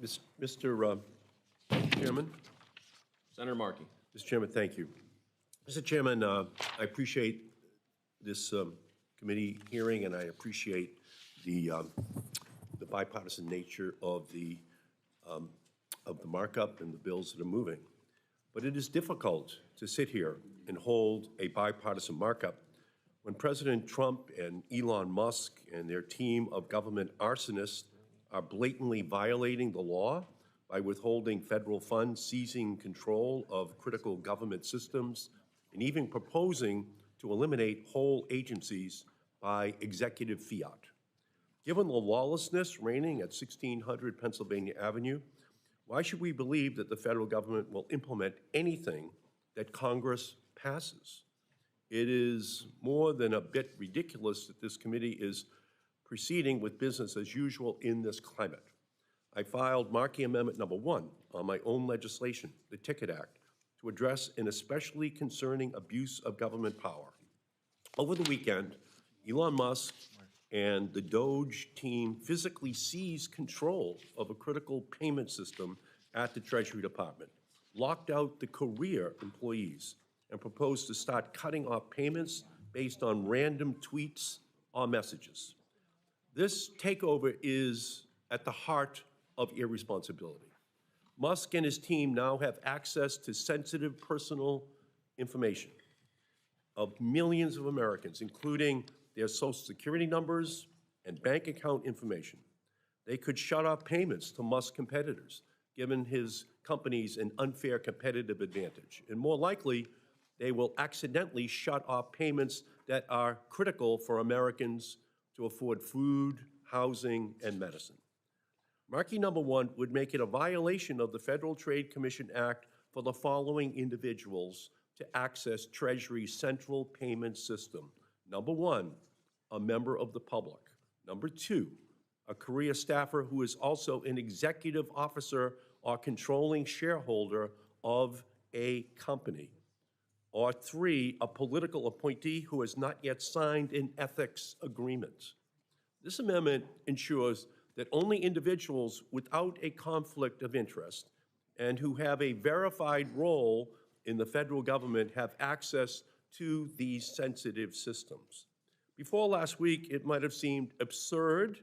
Mr. Chairman? Senator Markey. Mr. Chairman, thank you. Mr. Chairman, I appreciate this committee hearing, and I appreciate the bipartisan nature of the markup and the bills that are moving. But it is difficult to sit here and hold a bipartisan markup when President Trump and Elon Musk and their team of government arsonists are blatantly violating the law by withholding federal funds, seizing control of critical government systems, and even proposing to eliminate whole agencies by executive fiat. Given the lawlessness reigning at 1600 Pennsylvania Avenue, why should we believe that the federal government will implement anything that Congress passes? It is more than a bit ridiculous that this committee is proceeding with business as usual in this climate. I filed Markey Amendment number 1 on my own legislation, the Ticket Act, to address an especially concerning abuse of government power. Over the weekend, Elon Musk and the DOGE team physically seized control of a critical payment system at the Treasury Department, locked out the career employees, and proposed to start cutting off payments based on random tweets or messages. This takeover is at the heart of irresponsibility. Musk and his team now have access to sensitive personal information of millions of Americans, including their Social Security numbers and bank account information. They could shut off payments to Musk competitors, giving his companies an unfair competitive advantage. And more likely, they will accidentally shut off payments that are critical for Americans to afford food, housing, and medicine. Markey number 1 would make it a violation of the Federal Trade Commission Act for the following individuals to access Treasury's central payment system. Number 1, a member of the public. Number 2, a career staffer who is also an executive officer or controlling shareholder of a company. Or 3, a political appointee who has not yet signed an ethics agreement. This amendment ensures that only individuals without a conflict of interest and who have a verified role in the federal government have access to these sensitive systems. Before last week, it might have seemed absurd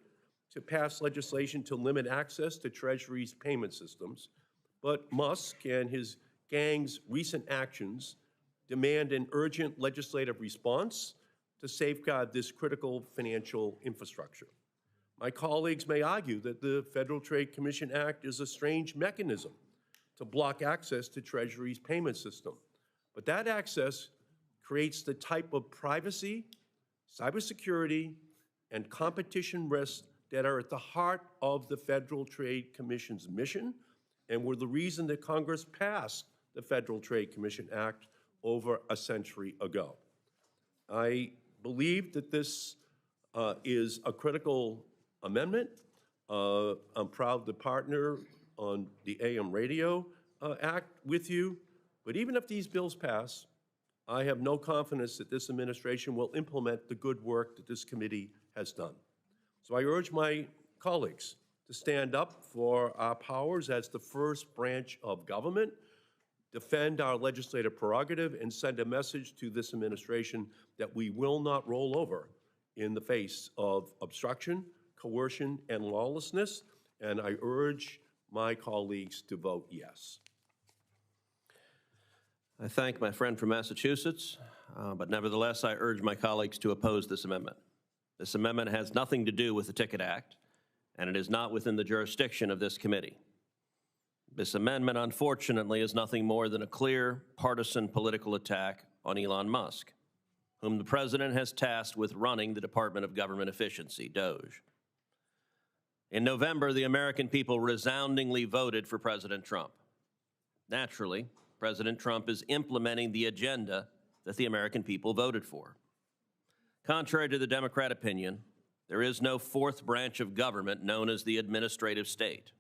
to pass legislation to limit access to Treasury's payment systems, but Musk and his gang's recent actions demand an urgent legislative response to safeguard this critical financial infrastructure. My colleagues may argue that the Federal Trade Commission Act is a strange mechanism to block access to Treasury's payment system, but that access creates the type of privacy, cybersecurity, and competition risks that are at the heart of the Federal Trade Commission's mission and were the reason that Congress passed the Federal Trade Commission Act over a century ago. I believe that this is a critical amendment. I'm proud to partner on the AM Radio Act with you, but even if these bills pass, I have no confidence that this administration will implement the good work that this committee has done. So I urge my colleagues to stand up for our powers as the first branch of government, defend our legislative prerogative, and send a message to this administration that we will not roll over in the face of obstruction, coercion, and lawlessness, and I urge my colleagues to vote yes. I thank my friend from Massachusetts, but nevertheless, I urge my colleagues to oppose this amendment. This amendment has nothing to do with the Ticket Act, and it is not within the jurisdiction of this committee. This amendment, unfortunately, is nothing more than a clear partisan political attack on Elon Musk, whom the president has tasked with running the Department of Government Efficiency, DOGE. In November, the American people resoundingly voted for President Trump. Naturally, President Trump is implementing the agenda that the American people voted for. Contrary to the Democrat opinion, there is no fourth branch of government known as the administrative state.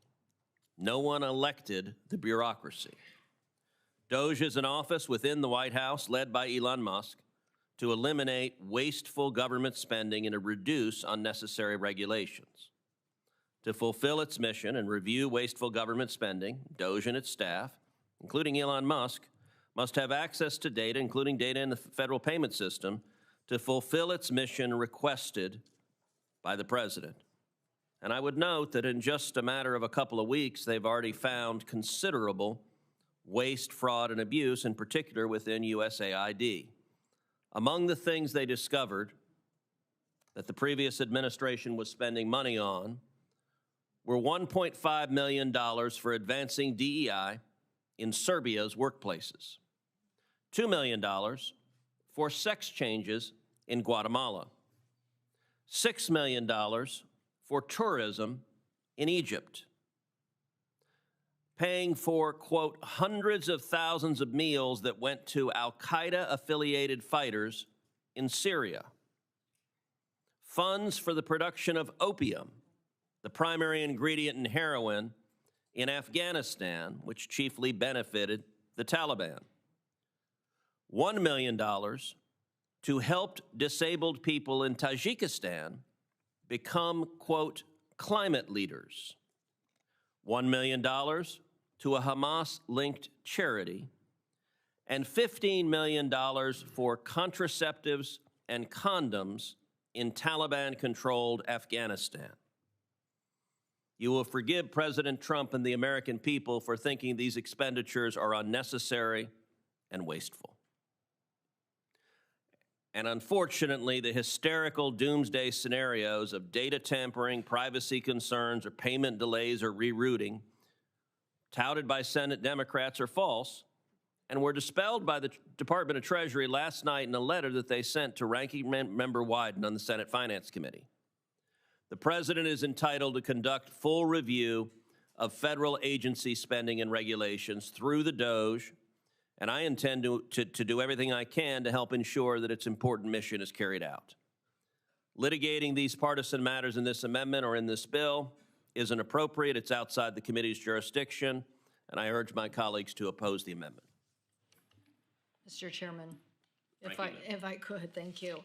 No one elected the bureaucracy. DOGE is an office within the White House led by Elon Musk to eliminate wasteful government spending and to reduce unnecessary regulations. to fulfill its mission and review wasteful government spending, DOGE and its staff, including Elon Musk, must have access to data, including data in the federal payment system, to fulfill its mission requested by the president. And I would note that in just a matter of a couple of weeks, they've already found considerable waste, fraud, and abuse, in particular within USAID. Among the things they discovered that the previous administration was spending money on were $1.5 million for advancing DEI in Serbia's workplaces, $2 million for sex changes in Guatemala, $6 million for tourism in Egypt, paying for, quote, hundreds of thousands of meals that went to al-Qaeda-affiliated fighters in Syria, funds for the production of opium, the primary ingredient in heroin, in Afghanistan, which chiefly benefited the Taliban, $1 million to help disabled people in Tajikistan become, quote, climate leaders, $1 million to a Hamas-linked charity, and $15 million for contraceptives and condoms in Taliban-controlled Afghanistan. You will forgive President Trump and the American people for thinking these expenditures are unnecessary and wasteful. And unfortunately, the hysterical doomsday scenarios of data tampering, privacy concerns, or payment delays or rerouting touted by Senate Democrats are false and were dispelled by the Department of Treasury last night in a letter that they sent to Ranking Member Wyden on the Senate Finance Committee. The president is entitled to conduct full review of federal agency spending and regulations through the DOGE, and I intend to do everything I can to help ensure that its important mission is carried out. Litigating these partisan matters in this amendment or in this bill isn't appropriate. It's outside the committee's jurisdiction, and I urge my colleagues to oppose the amendment. Mr. Chairman, if I could, thank you.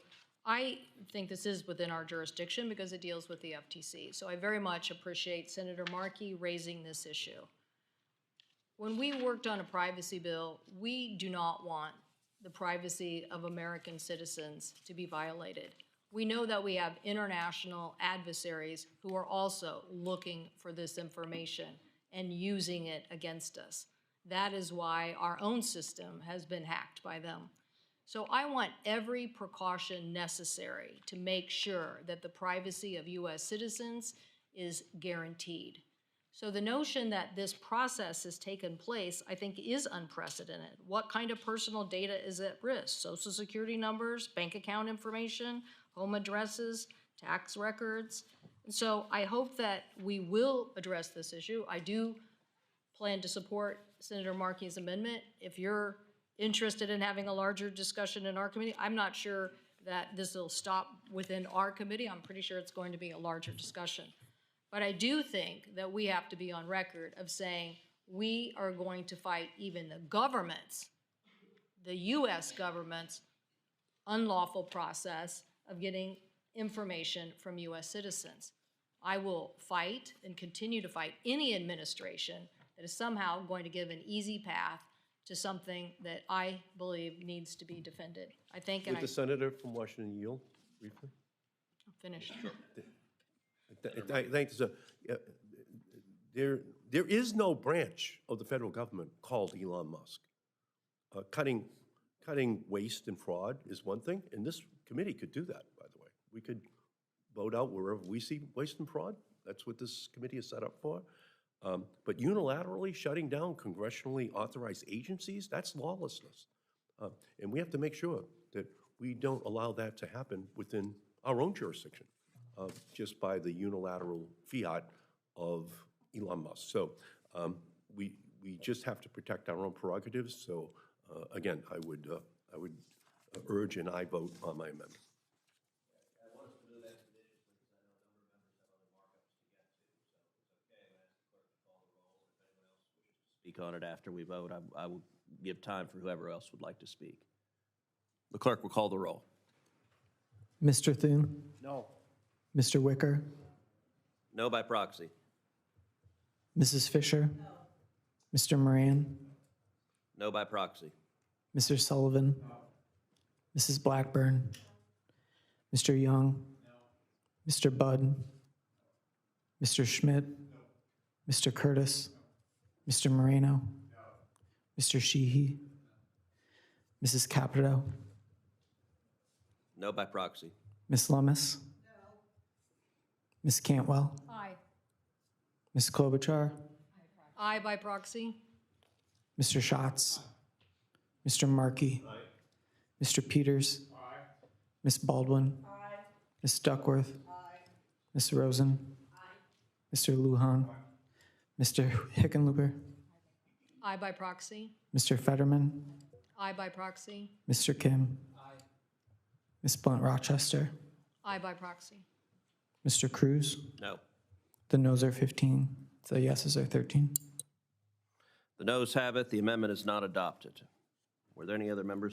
I think this is within our jurisdiction because it deals with the FTC. So I very much appreciate Senator Markey raising this issue. When we worked on a privacy bill, we do not want the privacy of American citizens to be violated. We know that we have international adversaries who are also looking for this information and using it against us. That is why our own system has been hacked by them. So I want every precaution necessary to make sure that the privacy of U.S. citizens is guaranteed. So the notion that this process has taken place, I think, is unprecedented. What kind of personal data is at risk? Social Security numbers, bank account information, home addresses, tax records. And so I hope that we will address this issue. I do plan to support Senator Markey's amendment. If you're interested in having a larger discussion in our committee, I'm not sure that this will stop within our committee. I'm pretty sure it's going to be a larger discussion. But I do think that we have to be on record of saying we are going to fight even the government's, the U.S. government's unlawful process of getting information from U.S. citizens. I will fight and continue to fight any administration that is somehow going to give an easy path to something that I believe needs to be defended. I think, and Would the senator from Washington yield briefly? I'm finished. Thanks. There is no branch of the federal government called Elon Musk. Cutting waste and fraud is one thing, and this committee could do that, by the way. We could vote out wherever we see waste and fraud. That's what this committee is set up for. But unilaterally shutting down congressionally authorized agencies, that's lawlessness. And we have to make sure that we don't allow that to happen within our own jurisdiction, just by the unilateral fiat of Elon Musk. So we just have to protect our own prerogatives. So again, I would urge an aye vote on my amendment. Speak on it after we vote. I will give time for whoever else would like to speak. The clerk will call the roll. Mr. Thune? No. Mr. Wicker? No by proxy. Mrs. Fisher? Mr. Moran? No by proxy. Mr. Sullivan? Mrs. Blackburn? Mr. Young? Mr. Budd? Mr. Schmidt? Mr. Curtis? Mr. Moreno? Mr. Sheehy? Mrs. Capito? No by proxy. Ms. Lummis? Ms. Cantwell? Aye. Ms. Klobuchar? Aye by proxy. Mr. Schatz? Mr. Markey? Mr. Peters? Ms. Baldwin? Ms. Duckworth? Ms. Rosen? Mr. Lujan? Mr. Hickenlooper? Aye by proxy. Mr. Fetterman? Aye by proxy. Mr. Kim? Ms. Blunt Rochester? Aye by proxy. Mr. Cruz? No. The noes are 15, the yeses are 13. The noes have it. The amendment is not adopted. Were there any other members?